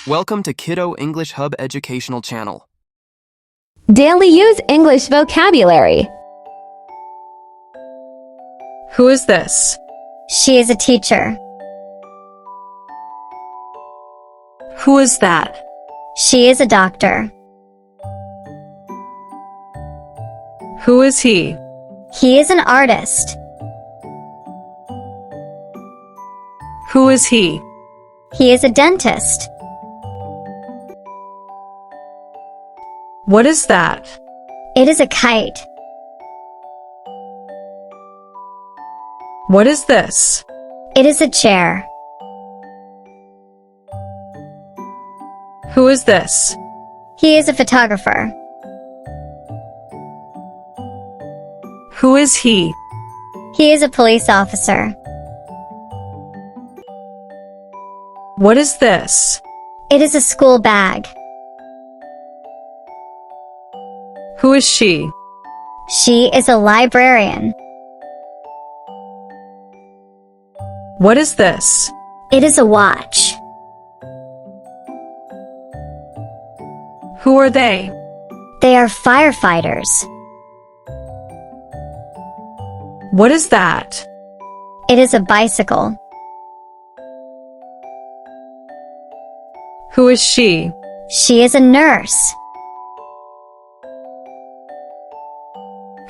Welcome to Kiddo English Hub Educational Channel. Daily use English vocabulary. Who is this? She is a teacher. Who is that? She is a doctor. Who is he? He is an artist. Who is he? He is a dentist. What is that? It is a kite. What is this? It is a chair. Who is this? He is a photographer. Who is he? He is a police officer. What is this? It is a school bag. Who is she? She is a librarian. What is this? It is a watch. Who are they? They are firefighters. What is that? It is a bicycle. Who is she? She is a nurse.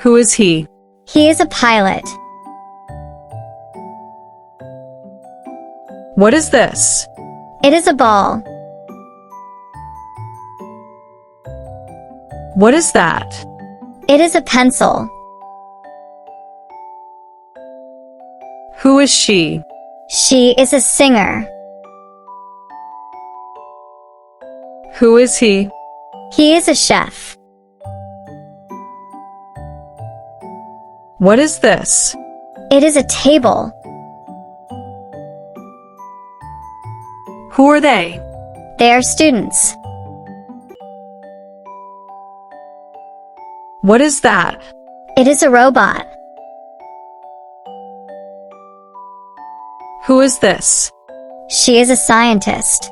Who is he? He is a pilot. What is this? It is a ball. What is that? It is a pencil. Who is she? She is a singer. Who is he? He is a chef. What is this? It is a table. Who are they? They are students. What is that? It is a robot. Who is this? She is a scientist.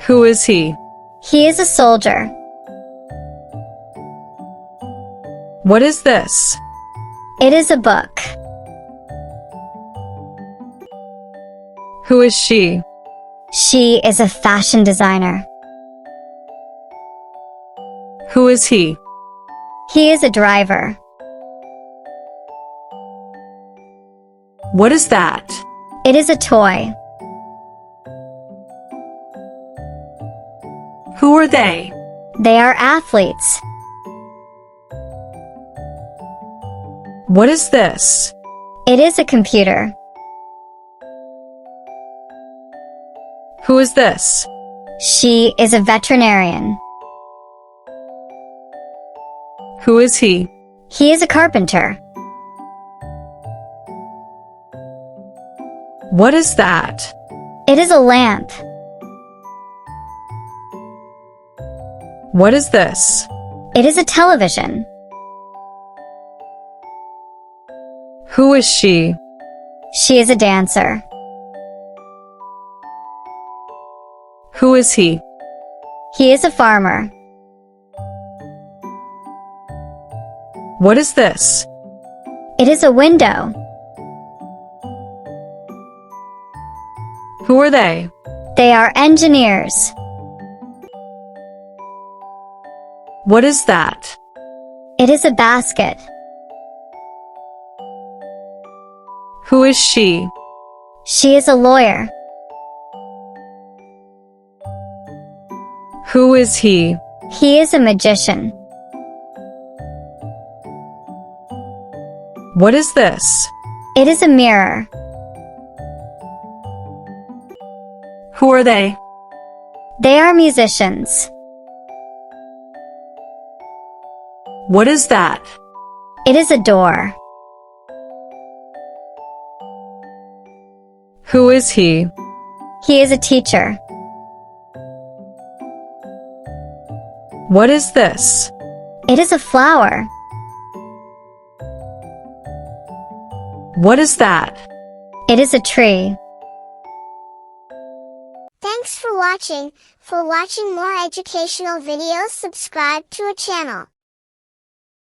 Who is he? He is a soldier. What is this? It is a book. Who is she? She is a fashion designer. Who is he? He is a driver. What is that? It is a toy. Who are they? They are athletes. What is this? It is a computer. Who is this? She is a veterinarian. Who is he? He is a carpenter. What is that? It is a lamp. What is this? It is a television. Who is she? She is a dancer. Who is he? He is a farmer. What is this? It is a window. Who are they? They are engineers. What is that? It is a basket. Who is she? She is a lawyer. Who is he? He is a magician. What is this? It is a mirror. Who are they? They are musicians. What is that? It is a door. Who is he? He is a teacher. What is this? It is a flower. What is that? It is a tree. Thanks for watching. For watching more educational videos, subscribe to our channel.